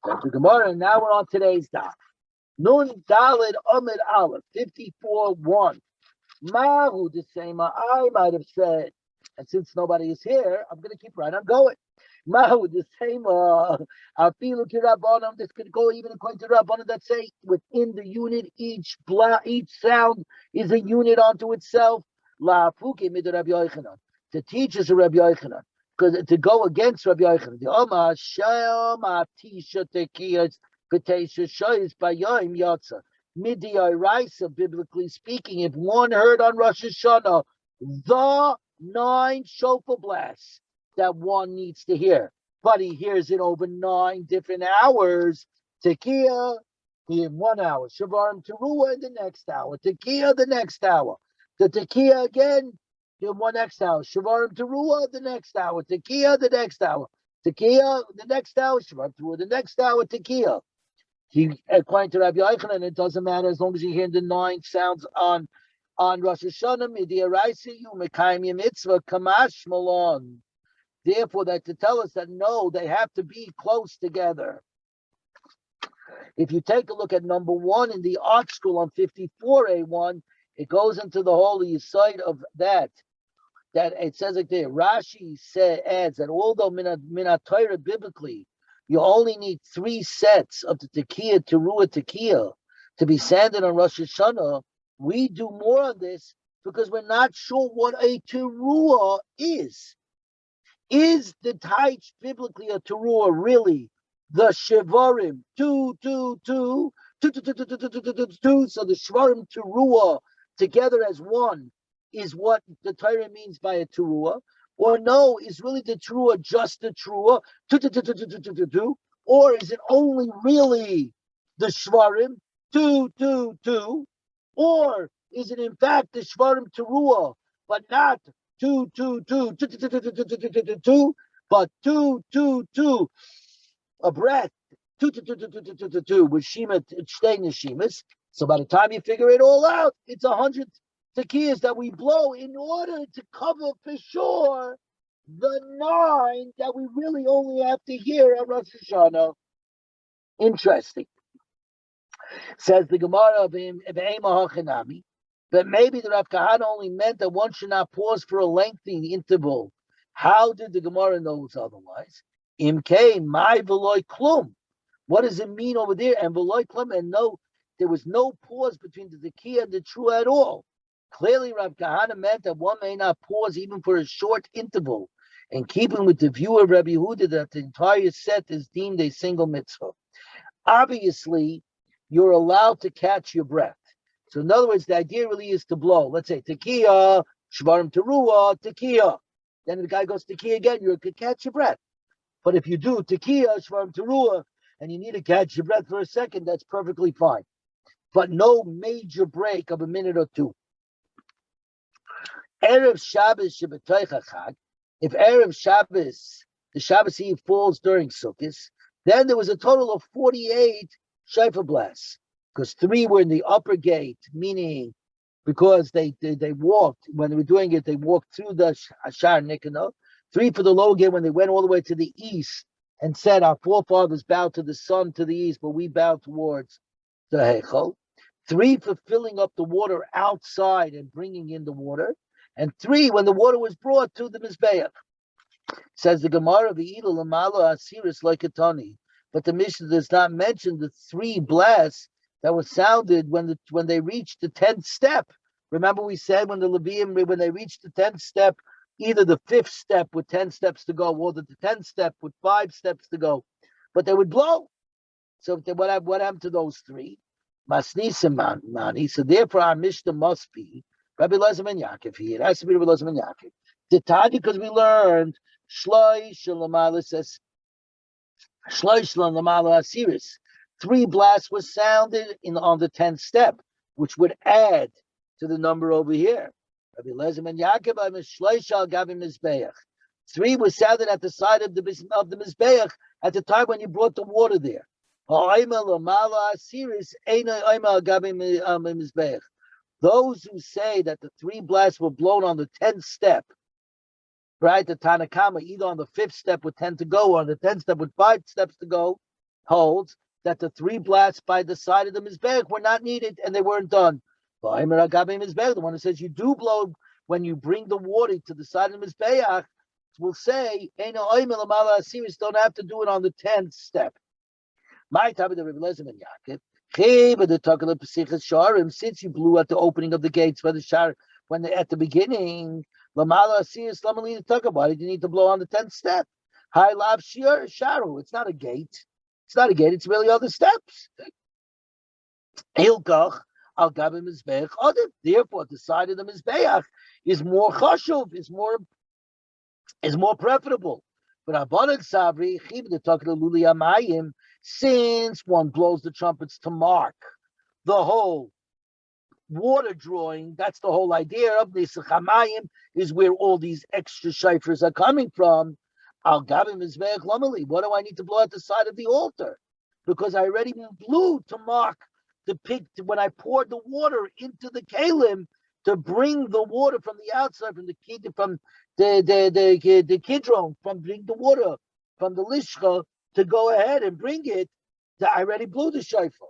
That's the Gemara. And now we're on today's daf. Nun Dalid Amid Aleph 54:1. Mahu the same I might have said, and since nobody is here, I'm going to keep right on going. Mahu the same Afilu Kirabonam. This could go even according to Rabbanim that say within the unit each sound is a unit unto itself. La Fuke mid Rabbi Yochanan. To teach us a Rabbi Yochanan. Because to go against Rabbi Yochanan, the Omar Shema Tisha Tekiyas Petesha Shoyis Bayom Yatsa Midiyai Raisa. Biblically speaking, if one heard on Rosh Hashanah the 9 shofar blasts that one needs to hear, but he hears it over 9 different hours, Tekiah in 1 hour, Shavarim Teruah in the next hour, Tekiah the next hour, the Tekiah again. In 1 next hour, Shavarim Teruah the next hour, Tekiah the next hour, Tekiah the next hour, Shavarim Teruah the next hour, Tekiah. According to Rabbi Yochanan, it doesn't matter as long as you hear the 9 sounds on Rosh Hashanah, Midia Raisi, you Mekayim Mitzvah, Kamash Malon. Therefore, that to tell us that no, they have to be close together. If you take a look at number 1 in the art school on 54A1, it goes into the whole side of that it says like there. Rashi adds that although minat Torah biblically, you only need 3 sets of the Tekiah, Teruah, Tekiah to be sanded on Rosh Hashanah, we do more on this because we're not sure what a Teruah is. Is the Taich biblically a Teruah really the Shevarim 2, 2, 2, 2, 2, 2, 2, 2, 2, 2, 2, 2, so the Shevarim Teruah together as one is what the Torah means by a Teruah, or no, is really the Teruah just the Teruah, 2, 2, 2, 2, 2, 2, 2, 2, 2, or is it only really the Shvarim 2, 2, 2, or is it in fact the Shvarim Teruah, but not 2, 2, 2, 2, 2, 2, 2, 2, 2, 2, 2, 2, but 2, 2, 2, a breath, 2, 2, 2, 2, 2, 2, 2, 2, 2, with Shema, Shtei Neshimas. So by the time you figure it all out, it's 100 tekiyas that we blow in order to cover for sure the 9 that we really only have to hear at Rosh Hashanah. Interesting. Says the Gemara of Ema Hachanami, but maybe the Rav Kahana only meant that one should not pause for a lengthy interval. How did the Gemara know otherwise? Imkei my veloy klum. What does it mean over there? And veloy klum, and no, there was no pause between the Tekiah and the Teruah at all. Clearly, Rav Kahana meant that one may not pause even for a short interval, and keeping with the view of Rabbi Yehuda that the entire set is deemed a single mitzvah. Obviously, you're allowed to catch your breath. So in other words, the idea really is to blow. Let's say Tekiah, Shvarim Teruah, Tekiah. Then the guy goes Tekiah again, you could catch your breath. But if you do Tekiah, Shvarim Teruah, and you need to catch your breath for a second, that's perfectly fine. But no major break of a minute or 2. Erev Shabbos Shabbatay Chag. If Erev Shabbos, the Shabbos Eve falls during Sukkot, then there was a total of 48 shofar blasts, because 3 were in the upper gate, meaning because they walked, when they were doing it, they walked through the Shar Nikanah. 3 for the lower gate when they went all the way to the east and said, our forefathers bowed to the sun to the east, but we bow towards the Heichal. 3 for filling up the water outside and bringing in the water. And 3 when the water was brought to the Mizbeach. Says the Gemara, V'ila Lamala Asiris Laikatani. But the Mishnah does not mention the 3 blasts that were sounded when they reached the 10th step. Remember we said when the Levium, when they reached the 10th step, either the 5th step with 10 steps to go, or the 10th step with 5 steps to go, but they would blow. So what happened to those 3? Masnisim Mani. So therefore our Mishnah must be Rabbi Elazar ben Yaakov here. It has to be Rabbi Elazar ben Yaakov. The Tadi, because we learned Shloish Lamala says Shloish Lamala Asiris. 3 blasts were sounded on the 10th step, which would add to the number over here. Rabbi Elazar ben Yaakov, Shloish al Gavim Mizbeach. 3 was sounded at the side of the Mizbeach at the time when you brought the water there. Those who say that the 3 blasts were blown on the 10th step, right? The Tanakama, either on the 5th step with 10 to go, or on the 10th step with 5 steps to go, holds that the 3 blasts by the side of the Mizbeach were not needed and they weren't done. The one who says you do blow when you bring the water to the side of the Mizbeach will say, don't have to do it on the 10th step. My time of the Rebbe Lezer and Yaakov, since you blew at the opening of the gates for the shar when they at the beginning, why did you need to blow on the 10th step? High lav sharu. It's not a gate. It's not a gate. It's really other steps. Hilkach al gabim mizbeach adim. Therefore, the side of the mizbeach is more chashuv, is more preferable. But Abanak Sabri, the talking to Luli Amayim, since one blows the trumpets to mark the whole water drawing, that's the whole idea of Nisach Hamayim, is where all these extra shayfers are coming from. Al Gabim Mizbeach Lamali. What do I need to blow at the side of the altar? Because I already blew to mark the pig when I poured the water into the kalim to bring the water from the outside, from the kidron, from bring the water from the lishcha to go ahead and bring it. I already blew the shofar.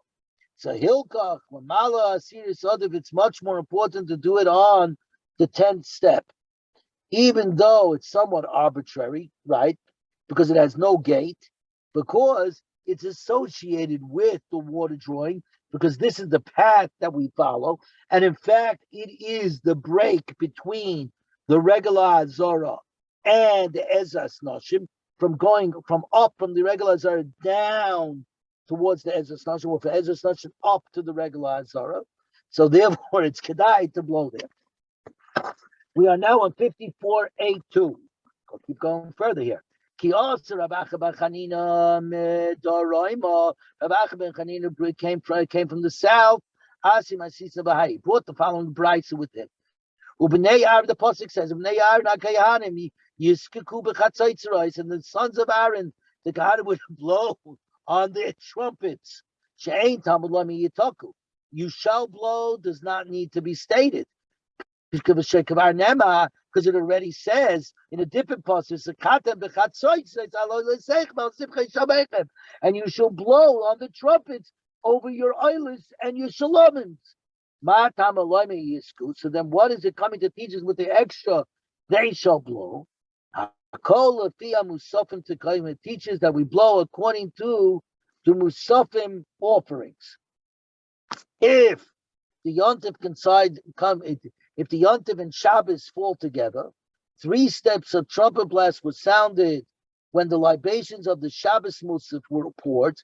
So hilkach lamala asiris adav. It's much more important to do it on the 10th step, even though it's somewhat arbitrary, right? Because it has no gate, because it's associated with the water drawing, because this is the path that we follow. And in fact, it is the break between the regular Zora and the Ezras Nashim, from going from the regular Zara down towards the Ezras Nashim, or for Ezras Nashim up to the regular Zara. So therefore, it's Kedai to blow there. We are now on 54A2. We'll keep going further here. Ki also Rav Acha ben Chanina Medoraima. Rav Acha ben Chanina came from the south. Asim Asisa Bahai brought the following brayso with him. Ubnei Aaron, the pasuk says, Ubnei Aaron HaKayahanim Yiskiku b'chatzaitzrais, and the sons of Aaron, the God would blow on their trumpets. She'ein tamud lami yitaku. You shall blow does not need to be stated. Because it already says in a different passage, and you shall blow on the trumpets over your islands and your shalomins. So then what is it coming to teach us with the extra? They shall blow. It teaches that we blow according to Musafim offerings. If the Yontif if the Yontif and Shabbos fall together, 3 steps of trumpet blast were sounded when the libations of the Shabbos Musaf were poured,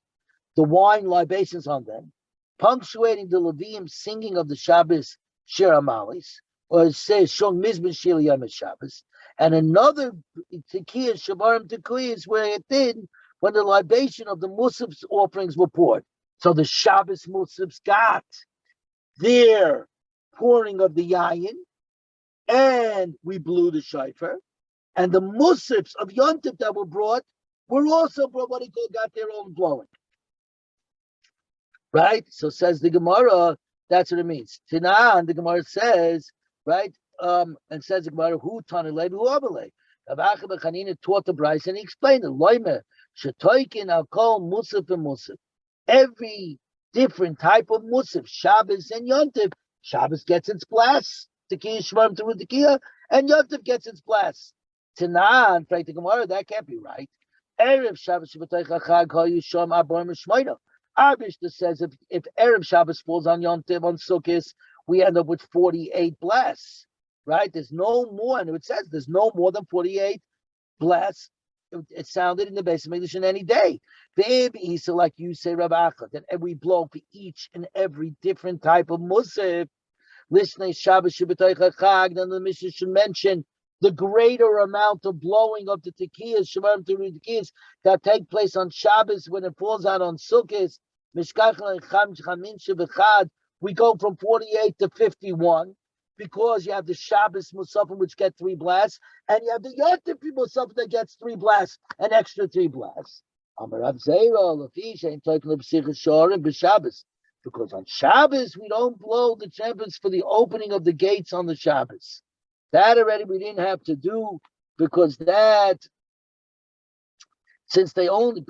the wine libations on them, punctuating the Levium singing of the Shabbos Shir Amalis, or it says Shon Mizben Shir Yom Shabbos, and another Tekiyah Shabarim Tekiyah is where it did when the libation of the Musaf's offerings were poured. So the Shabbos Musafs got their pouring of the yayin, and we blew the shofar, and the musafs of yontif that were also brought what he called got their own blowing. Right? So says the Gemara, that's what it means. Tanan, the Gemara says, right? And says the Gemara, who tanilei, who abalei. Rav Acha ben Chanina taught the Bryce, and he explained it. Loime, shetoikin al kol musaf and musaf. Every different type of musaf, Shabbos and yontif. Shabbos gets its blast, Tekiyah Shvarim to Tekiyah, and Yontif gets its blast. Tanan, the Gemara, that can't be right. Erev Shabbos Shabbatay Chachag HaYusham Aborim Shmoina. Our Mishnah says if Erev Shabbos falls on Yontif, on Sukkot, we end up with 48 blasts, right? There's no more, and it says there's no more than 48 blasts. It sounded in the base of English in any day. Baby, so like you say, Rav Acha, that we blow for each and every different type of musaf. Listening Shabbos Shabbatay Chag, then the Mishnah should mention the greater amount of blowing of the tekiyas, Shemarim to tekiyas, that take place on Shabbos when it falls out on Sukkot. We go from 48 to 51. Because you have the Shabbos Musafim, which get 3 blasts, and you have the Yontif Musafim that gets 3 blasts, an extra 3 blasts. Because on Shabbos, we don't blow the trumpets for the opening of the gates on the Shabbos. That already we didn't have to do, because that Since the only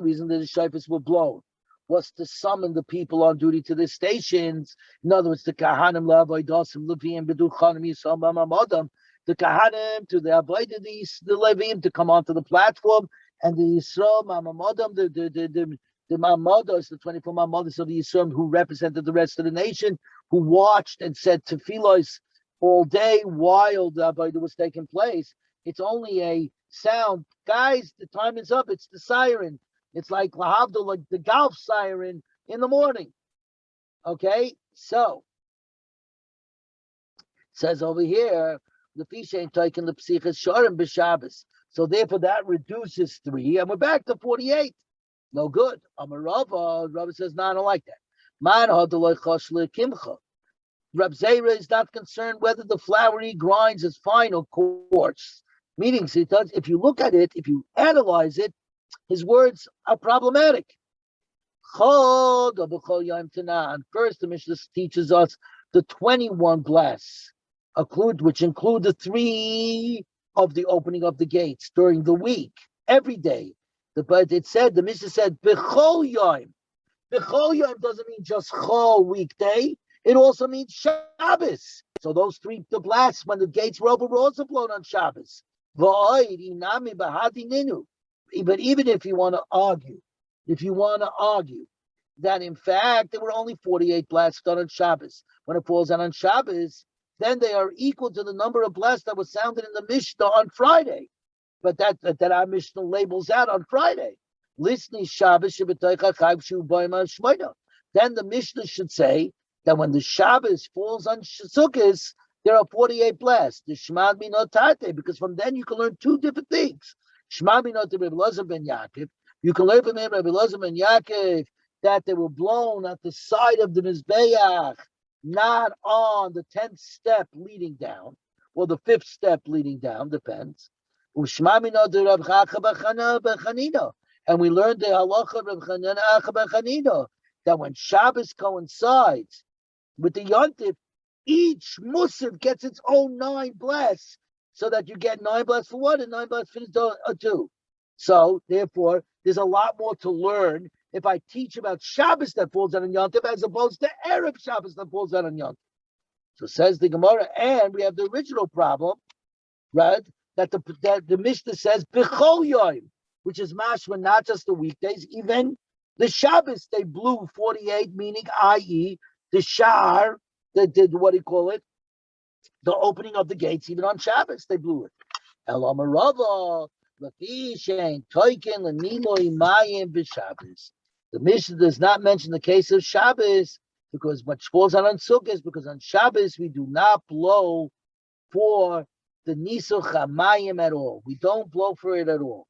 reason that the shofars were blown was to summon the people on duty to the stations. In other words, the kahanim la'avodasim leviim b'duchanim yisam b'mamadam, the kahanim to the avodah the leviim to come onto the platform, and the Yisrael mamamadam, the mamadas, the 24 mamadas of the Yisrael who represented the rest of the nation, who watched and said tefillos all day while the avodah was taking place. It's only a sound. Guys, the time is up. It's the siren. It's like lahavdil, like the golf siren in the morning. Okay? So, it says over here, the fish ain't taking the psichas shorim b'Shabbos. So therefore that reduces 3, and we're back to 48. No good. Rava says, no, I don't like that. Man kimcha. Rab Zera is not concerned whether the flour he grinds is fine or coarse. Meaning, he does, if you look at it, if you analyze it, his words are problematic. First, the Mishnah teaches us the 21 blasts, which include the 3 of the opening of the gates during the week, every day. But it said, the Mishnah said, B'chol Yom. B'chol Yom doesn't mean just Chol weekday. It also means Shabbos. So those 3 the blasts when the gates were open were also blown on Shabbos. But even if you want to argue, that in fact there were only 48 blasts done on Shabbos, when it falls out on Shabbos, then they are equal to the number of blasts that was sounded in the Mishnah on Friday. But that our Mishnah labels out on Friday. Listening Shabbos, then the Mishnah should say that when the Shabbos falls on Sukkot, there are 48 blasts. The Shema Minot Tate, because from then you can learn 2 different things. Shema Minot Rabbi Elazar ben Yaakov. You can learn from him, Rabbi Elazar ben Yaakov, that they were blown at the side of the Mizbeach, not on the 10th step leading down, or the 5th step leading down, depends. And we learned the halacha of Reb Chanina that when Shabbos coincides with the Yontif, each Musaf gets its own 9 blasts, so that you get 9 blasts for 1 and 9 blasts for 2. So, therefore, there's a lot more to learn if I teach about Shabbos that falls out on Yontif as opposed to Erev Shabbos that falls out on Yontif. So says the Gemara, and we have the original problem, right? That the Mishnah says B'chol Yom, which is mashma not just the weekdays, even the Shabbos they blew 48, meaning i.e. the Shar, they did what do you call it? The opening of the gates, even on Shabbos, they blew it. The Mishnah does not mention the case of Shabbos because what falls out on Sukkot, because on Shabbos we do not blow for the Nisuch HaMayim at all. We don't blow for it at all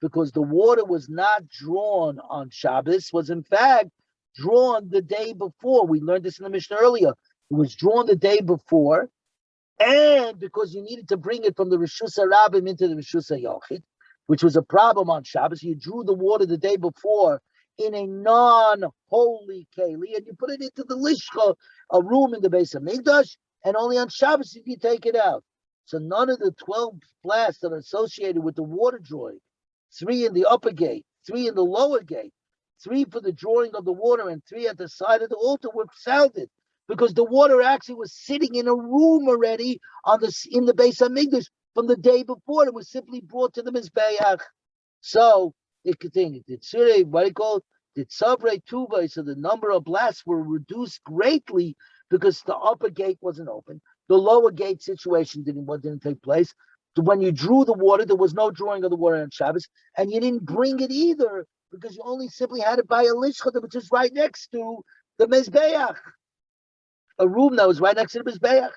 because the water was not drawn on Shabbos, was in fact drawn the day before. We learned this in the Mishnah earlier. It was drawn the day before, and because you needed to bring it from the Rishus HaRabim into the Rishus HaYochid, which was a problem on Shabbos, you drew the water the day before in a non-holy keli, and you put it into the lishcha, a room in the base of Mikdash, and only on Shabbos did you take it out. So none of the 12 blasts that are associated with the water drawing, 3 in the upper gate, 3 in the lower gate, 3 for the drawing of the water, and 3 at the side of the altar were sounded, because the water actually was sitting in a room already in the base of Mikdash from the day before. It was simply brought to the Mizbeach. So it continued. Did Surei, what do you call it? Did Savrei Tuva, so the number of blasts were reduced greatly because the upper gate wasn't open. The lower gate situation didn't take place. So when you drew the water, there was no drawing of the water on Shabbos, and you didn't bring it either because you only simply had it by a lishcha, which is right next to the Mizbeach. A room that was right next to the Mizbeach.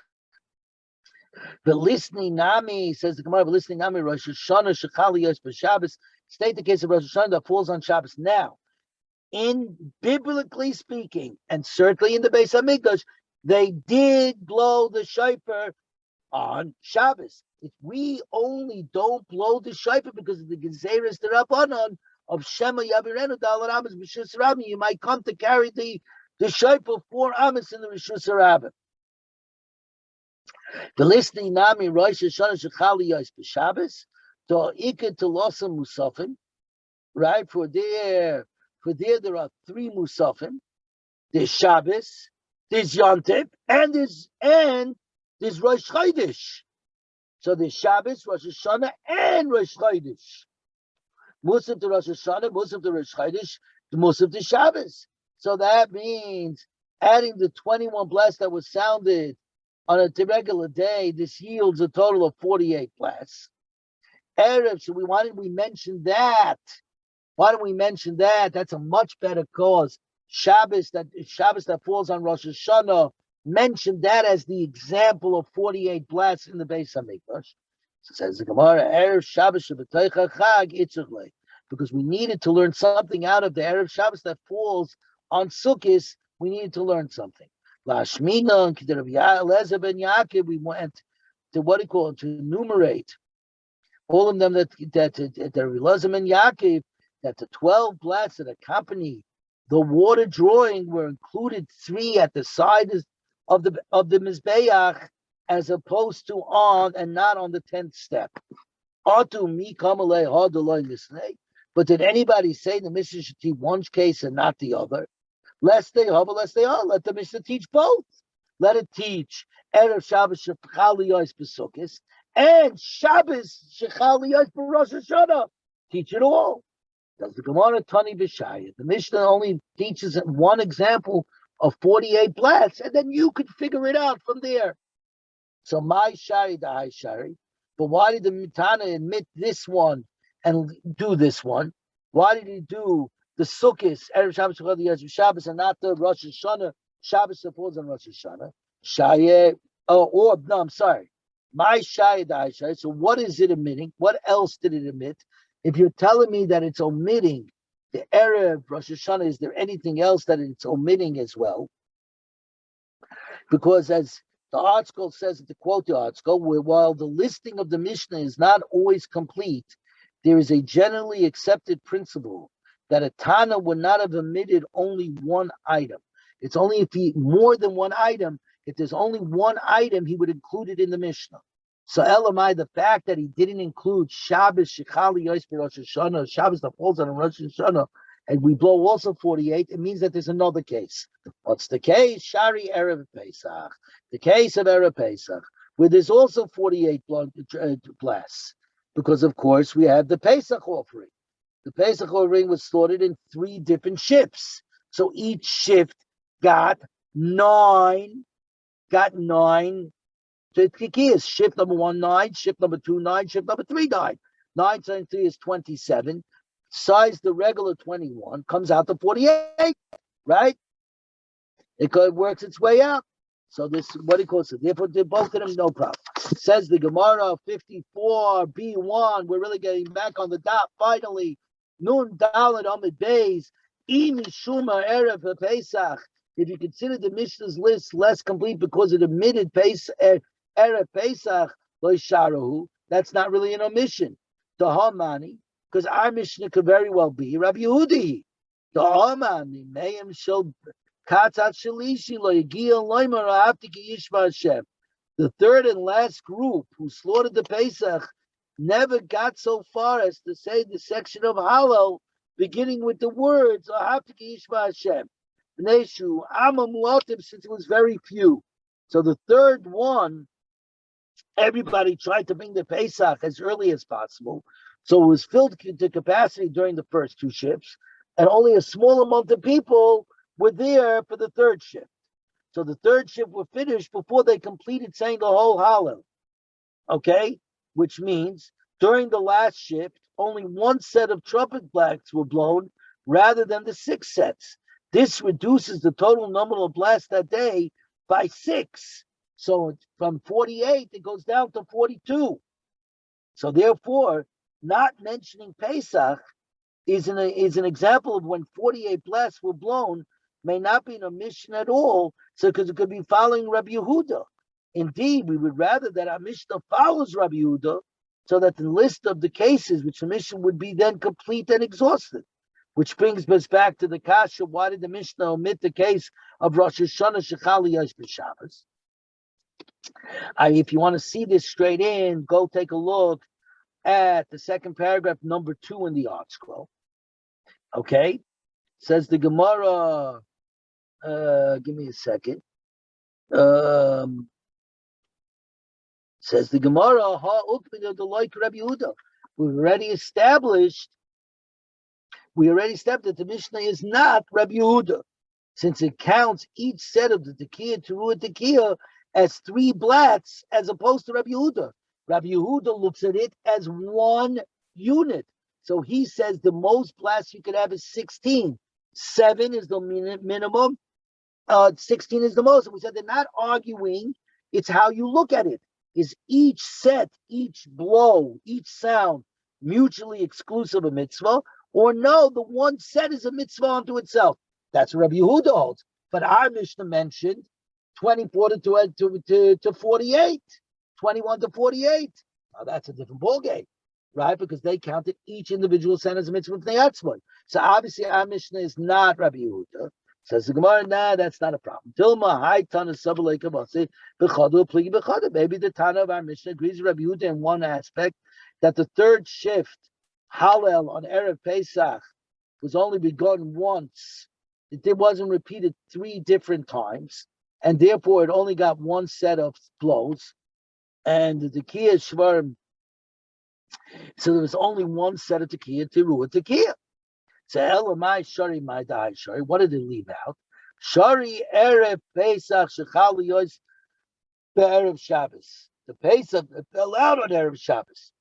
The listening Nami, says the Gemara, the listening Nami, Rosh Hashanah, Shechali Yos B'Shabbos, state the case of Rosh Hashanah that falls on Shabbos. Now, in biblically speaking, and certainly in the Beis HaMikdash, they did blow the shofar on Shabbos. If we only don't blow the shofar because of the Gezeres D'Rabbanan of Shema Yavirenu Dalad Amos B'Shus Rabbi, you might come to carry the shofar 4 Amos in the Rishus HaRabbi. The listening Nami Rosh Hashanah Shechali Yos B'Shabbos to Ikad to Losam Musafin. right? For there there are three Musafim. There's Shabbos, there's Yontif, and there's Rosh Chodesh. So there's Shabbos, Rosh Hashanah, and Rosh Chodesh. Musaf to Rosh Hashanah, Musaf to Rosh Chodesh, Musaf to Shabbos. So that means adding the 21 blasts that was sounded on a regular day, this yields a total of 48 blasts. Erev, so why did we mention that? Why don't we mention that? That's a much better cause. Shabbos that falls on Rosh Hashanah, mention that as the example of 48 blasts in the Beis Hamikdash. So says the Gemara, Erev Shabbos Shabbataycha Chag Itzurle, because we needed to learn something out of the Erev Shabbos that falls on Sukkot. We needed to learn something. Lashmina and Rabbi Eliezer ben Yaakov, we went to what do you call it, to enumerate all of them that Rabbi Eliezer ben Yaakov, that the 12 blasts that accompany the water drawing were included 3 at the side of the Mizbeach, as opposed to on and not on the 10th step. But did anybody say the Mishnah should teach one case and not the other? Lest they are. Let the Mishnah teach both. Let it teach Erev Shabbos Shechal Liyos B'Sukkos and Shabbos Shechal Liyos B'Rosh Hashanah. Teach it all. Does the Gemara Tani B'Shaya? The Mishnah only teaches one example of 48 blasts, and then you could figure it out from there. So my Shari, the High Shari. But why did the Mitana admit this one and do this one? Why did he do the Sukkot, Erev Shabbos Shechal Liyos Shabbos, and not the Rosh Hashanah, Shabbos that falls on Rosh Hashanah? I'm sorry. My Shai, the High Shai. So what is it omitting? What else did it omit? If you're telling me that it's omitting the Erev Rosh Hashanah, is there anything else that it's omitting as well? Because as the article says, to quote the article, while the listing of the Mishnah is not always complete, there is a generally accepted principle that a Tana would not have omitted only one item. It's only if he more than one item. If there's only one item, he would include it in the Mishnah. So Elamai, the fact that he didn't include Shabbos Shechal Liyos Rosh Hashanah, Shabbos that falls on Rosh Hashanah, and we blow also 48, it means that there's another case. What's the case? Shari Erev Pesach. The case of Erev Pesach, where there's also 48 blasts. Because, of course, we have the Pesach offering. The Pesach offering was slaughtered in 3 different shifts. So each shift got 9 Tikiyas. Shift number 1, 9. Shift number 2, 9. Shift number 3, 9. 9 times 3 is 27. Size the regular 21 comes out to 48, right? It works its way out. So this, what he calls it. Therefore, both of them, no problem. Says the Gemara 54b1. We're really getting back on the dot finally. Nun Dalet Amid Beis. Imi Shuma Erev Pesach. If you consider the Mishnah's list less complete because it omitted Erev Pesach, Lo Sharahu, that's not really an omission. The Hamani, because our Mishnah could very well be Rabbi Yehudi. The Hamani, Mayim Shel Katzat Shalishi, Lo Yagia Loimer Aftiki Yishma Hashem. The third and last group who slaughtered the Pesach never got so far as to say the section of Hallel, beginning with the words Aftiki Yishma Hashem. Neshu Amma Muatim, since it was very few. So the third one, everybody tried to bring the Pesach as early as possible. So it was filled to capacity during the first 2 shifts, and only a small amount of people were there for the third shift. So the third shift were finished before they completed saying the whole Hallel. Okay? Which means during the last shift, only 1 set of trumpet blasts were blown rather than the 6 sets. This reduces the total number of blasts that day by 6. So from 48, it goes down to 42. So therefore, not mentioning Pesach is an example of when 48 blasts were blown, may not be an omission at all, so because it could be following Rabbi Yehuda. Indeed, we would rather that our Mishnah follows Rabbi Yehuda, so that the list of the cases which the Mishnah would be then complete and exhausted. Which brings us back to the kasha, why did the Mishnah omit the case of Rosh Hashanah Shechal Liyos B'Shabbos? If you want to see this straight in, go take a look at the second paragraph, number 2 in the art scroll. Okay, says the Gemara. Give me a second. Says the Gemara, Ha ukmina the like Rabbi Yehuda. We've already established. We already established that the Mishnah is not Rabbi Yehuda, since it counts each set of the tekiah teruah tekiah as 3 blats, as opposed to Rabbi Yehuda. Rabbi Yehuda looks at it as 1 unit. So he says the most blats you could have is 16. 7 is the minimum. 16 is the most. And we said they're not arguing. It's how you look at it. Is each set, each blow, each sound mutually exclusive of mitzvah? Or no, the one set is a mitzvah unto itself. That's what Rabbi Yehuda holds. But our Mishnah mentioned 24 to 48, 21 to 48. Now that's a different ballgame, right? Because they counted each individual set as a mitzvah of Neyatzmon. So obviously our Mishnah is not Rabbi Yehuda. Says the Gemara, nah, that's not a problem. Tilma, hi, Tana, Sabaleka, Basi, Bechadu, Pligi, Bechadu. Maybe the Tana of our Mishnah agrees with Rabbi Yehuda in one aspect, that the third shift, Hallel, on Erev Pesach, was only begun once. It wasn't repeated 3 different times, and therefore it only got 1 set of blows. And the Tekiah Shvarim, so there was only 1 set of Tekiah, Teruah Tekiah. So Elamai Shari my die Shari. What did it leave out? Shari Erev Pesach Shechal Yois Erev Shabbos. The Pesach fell out on Erev Shabbos.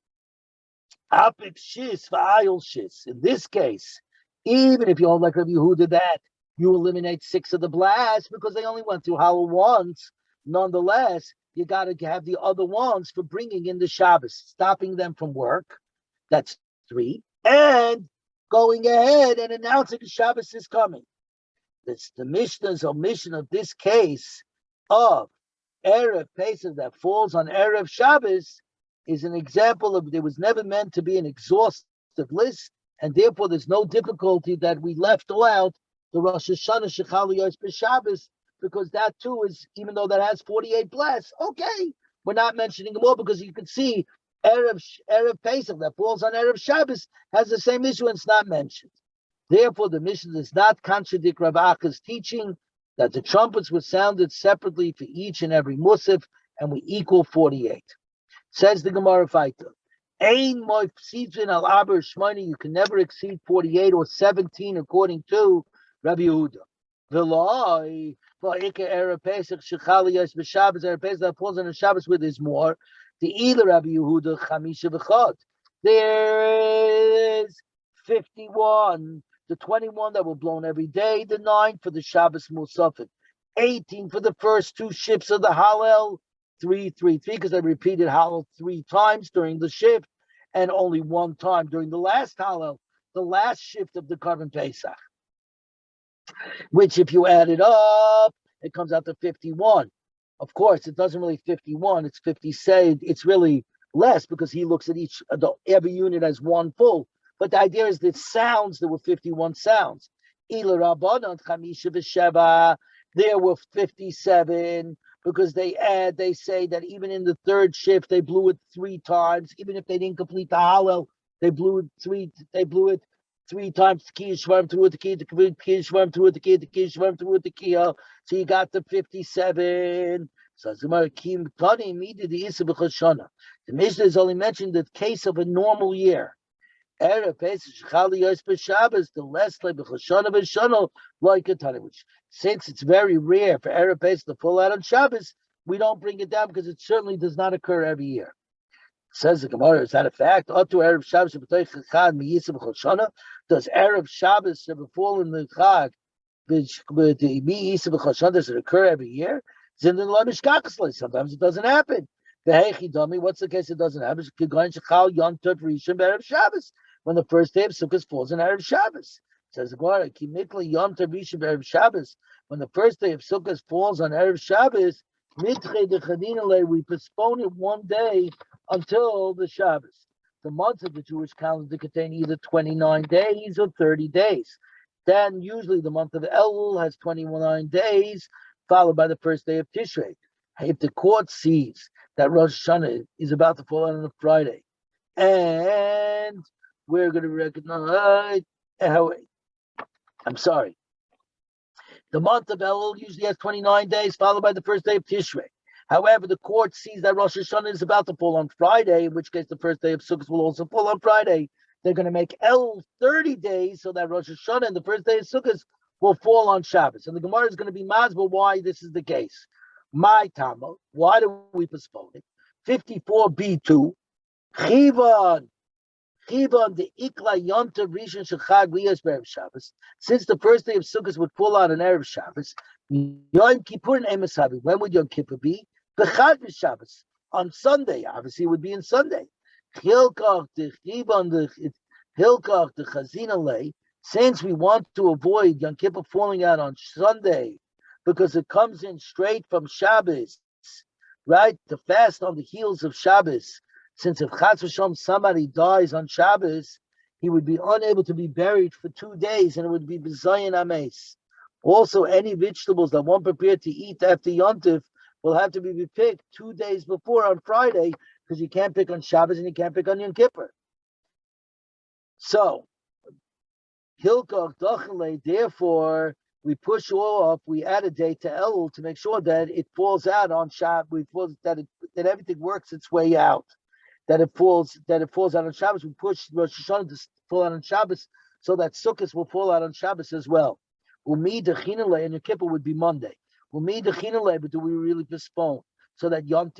Apik Shis Va'ayil Shis. In this case, even if you hold like Rabbi Yehuda that you eliminate 6 of the blasts because they only went through Halal once. Nonetheless, you got to have the other ones for bringing in the Shabbos, stopping them from work. That's 3. And going ahead and announcing the Shabbos is coming. That's the Mishnah's omission of this case of Erev Pesach that falls on Erev Shabbos is an example of it was never meant to be an exhaustive list, and therefore there's no difficulty that we left out the Rosh Hashanah Shechal Yos B'Shabbos, because that too is, even though that has 48 blasts, okay, we're not mentioning them all because you can see Erev Pesach that falls on Erev Shabbos has the same issue and it's not mentioned. Therefore, the Mishnah does not contradict Rav Aka's teaching that the trumpets were sounded separately for each and every musaf, and we equal 48. Says the Gemara Faita, Ein moifsitzin al aber shmoni, you can never exceed 48 or 17 according to Rabbi Yehuda. V'loi v'ika Erev Pesach shechal yos b'Shabbos, Erev Pesach that falls on the Shabbos where there's more. The either Rabbi Yehuda chamisha v'chad. There is 51, the 21 that were blown every day, the 9 for the Shabbos Musafik, 18 for the first 2 shifts of the Hallel, 3, because they repeated Hallel 3 times during the shift, and only 1 time during the last Hallel, the last shift of the Karban Pesach, which if you add it up, it comes out to 51. Of course, it doesn't really 51, it's 50, say it's really less because he looks at every unit as 1 full. But the idea is that sounds, there were 51 sounds. There were 57 because they say that even in the third shift, they blew it 3 times. Even if they didn't complete the Hallel, they blew it 3 times. So you got the 57. So the Mishnah is only mentioned the case of a normal year. Erev Pesach Shechal Yos B'Shabbos, the less like B'Choshana B'Shana, like a ton, which since it's very rare for Erev Pesach to fall out on Shabbos, we don't bring it down because it certainly does not occur every year. Says the Gemara, is that a fact? Otu Erev Shabbos B'Toich Chag Miyisa B'Choshana, does Erev Shabbos ever fall in the Chag Miyisa B'Choshana? Does it occur every year? Sometimes it doesn't happen. What's the case? It doesn't happen. When the first day of Sukkot falls in Erev Shabbos. Says the Gemara, when the first day of Sukkot falls on Erev Shabbos, we postpone it 1 day until the Shabbos. The months of the Jewish calendar contain either 29 days or 30 days. Then usually the month of Elul has 29 days, followed by the first day of Tishrei. If the court sees that Rosh Hashanah is about to fall on a Friday, and we're going to recognize I'm sorry. The month of Elul usually has 29 days, followed by the first day of Tishrei. However, the court sees that Rosh Hashanah is about to fall on Friday, in which case the first day of Sukkot will also fall on Friday. They're going to make Elul 30 days so that Rosh Hashanah and the first day of Sukkot will fall on Shabbos. And the Gemara is going to be mazbah why this is the case. My Tama, why do we postpone it? 54b2, Chivan the Ikla Yom Tov Rishon Shechag Liyas Be'erev Shabbos. Since the first day of Sukkot would fall on an Erev Shabbos, Yom Kippur and Emes Havi. When would Yom Kippur be? B'Chad Shabbos. On Sunday, obviously, it would be in Sunday. Hilkach the Chazina Lei. Since we want to avoid Yom Kippur falling out on Sunday, because it comes in straight from Shabbos, right? The fast on the heels of Shabbos. Since if Chas v'Shalom somebody dies on Shabbos, he would be unable to be buried for 2 days, and it would be b'zayin ames. Also, any vegetables that one prepared to eat after Yontif will have to be picked 2 days before on Friday, because you can't pick on Shabbos and you can't pick on Yom Kippur. So, Hilkach Dachale, therefore, we push off, we add a day to Elul to make sure that it falls out on Shabbos, that everything works its way out. That it falls out on Shabbos. We push Rosh Hashanah to fall out on Shabbos, so that Sukkot will fall out on Shabbos as well. Umi dechinale and Yom Kippur would be Monday. Umi dechinale, but do we really postpone so that Yom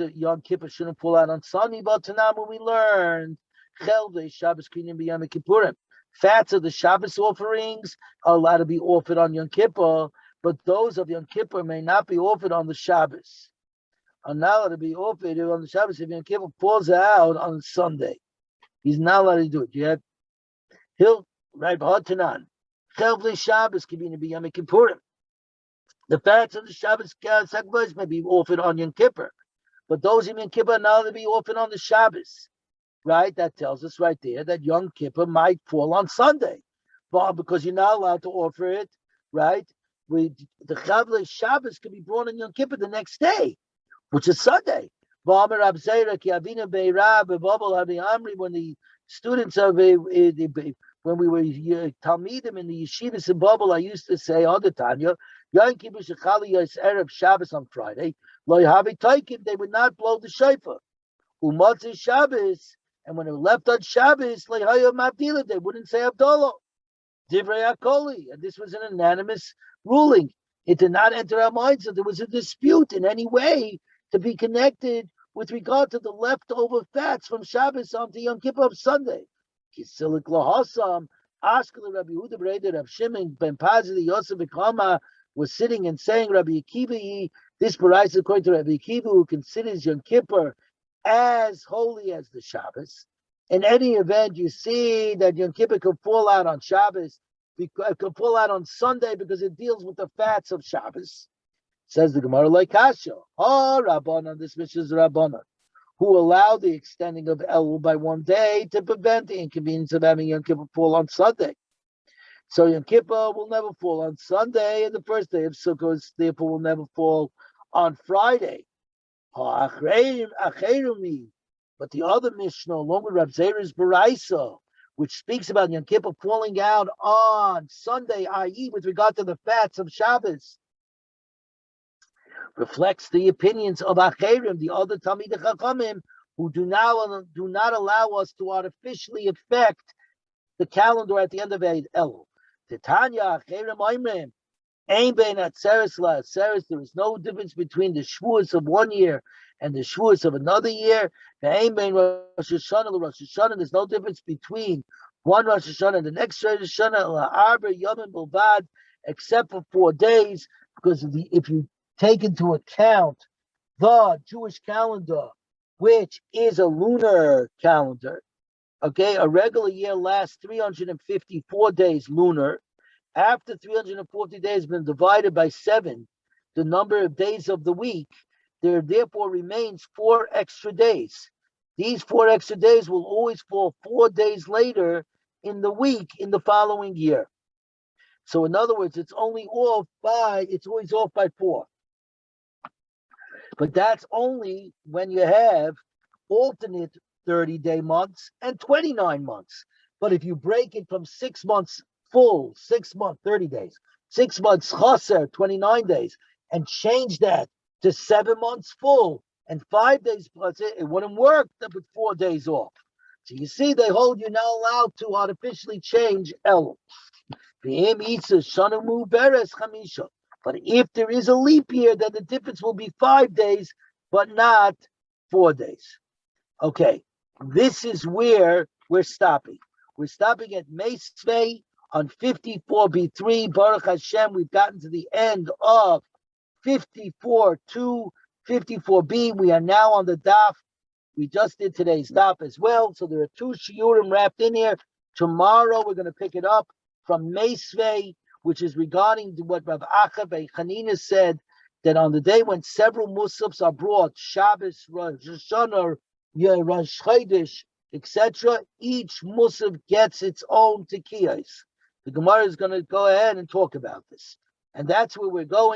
Kippur shouldn't fall out on Sunday? But Tanam, we learned Chelde Shabbos Kinim b'Yom Kippurim. Fats of the Shabbos offerings are allowed to be offered on Yom Kippur, but those of Yom Kippur may not be offered on the Shabbos. Are not allowed to be offered on the Shabbos if Yom Kippur falls out on Sunday. He's not allowed to do it. You have right B'Hatanan. Chelvli Shabbos can be Yom Kippurim. The fats of the Shabbos sacrifice may be offered on Yom Kippur, but those in Yom Kippur are not allowed to be offered on the Shabbos. Right? That tells us right there that Yom Kippur might fall on Sunday, but because you're not allowed to offer it, right? The Chelvli Shabbos can be brought on Yom Kippur the next day, which is Sunday. When the students of when we were Talmidim in the yeshivas in Babel, I used to say all the time, Yom Kippur Shechali Yos Erev Shabbos on Friday, they would not blow the shofar. Umatzah Shabbos, and when it left on Shabbos, they wouldn't say Abdullah. Divrei Akoli, and this was an unanimous ruling. It did not enter our minds that there was a dispute in any way to be connected with regard to the leftover fats from Shabbos onto Yom Kippur of Sunday. Kisilik lahasam, Askala Rabbi Yehuda Breder Rav Shimon ben Pazili Yosef B'Kama was sitting and saying, Rabbi Akiva, this parais according to Rabbi Akiva, who considers Yom Kippur as holy as the Shabbos. In any event, you see that Yom Kippur could fall out on Shabbos, could fall out on Sunday because it deals with the fats of Shabbos. Says the Gemara like Kasha, Rabbanan, this Mishnah is Rabbanan, who allow the extending of Elul by 1 day to prevent the inconvenience of having Yom Kippur fall on Sunday. So Yom Kippur will never fall on Sunday, and the first day of Sukkot therefore will never fall on Friday. But the other Mishnah, along with Rav Zera's Baraisa, which speaks about Yom Kippur falling out on Sunday, i.e. with regard to the fats of Shabbos, reflects the opinions of Acherim, the other Talmidei Chachamim, who do not allow us to artificially affect the calendar at the end of Elul. Titania Acherim Oimrim, Ein bein atzeres la'atzeres. There is no difference between the Shavuos of 1 year and the Shavuos of another year. Ein bein Rosh Hashanah l'Rosh Hashanah. There's no difference between one Rosh Hashanah and the next Rosh Hashanah. La'arba Yomim Bilvad, except for 4 days, because if you take into account the Jewish calendar, which is a lunar calendar, okay, a regular year lasts 354 days lunar. After 340 days has been divided by 7, the number of days of the week, there therefore remains 4 extra days. These 4 extra days will always fall 4 days later in the week in the following year. So in other words, it's always off by 4. But that's only when you have alternate 30-day months and 29 months. But if you break it from 6 months full, 6 months, 30 days, 6 months chaser, 29 days, and change that to 7 months full and 5 days plus it wouldn't work with 4 days off. So you see, they hold you not allowed to artificially change El. But if there is a leap year, then the difference will be 5 days, but not 4 days. Okay, this is where we're stopping. We're stopping at Meisvei on 54b3. Baruch Hashem, we've gotten to the end of 54-2, 54b. We are now on the daf. We just did today's daf as well. So there are 2 shiurim wrapped in here. Tomorrow we're going to pick it up from Meisvei, which is regarding what Rav Acha Bey Chanina said, that on the day when several Musafs are brought, Shabbos, Rosh Hashanah, Rosh Chodesh, etc., each Musaf gets its own tekiyos. The Gemara is going to go ahead and talk about this. And that's where we're going.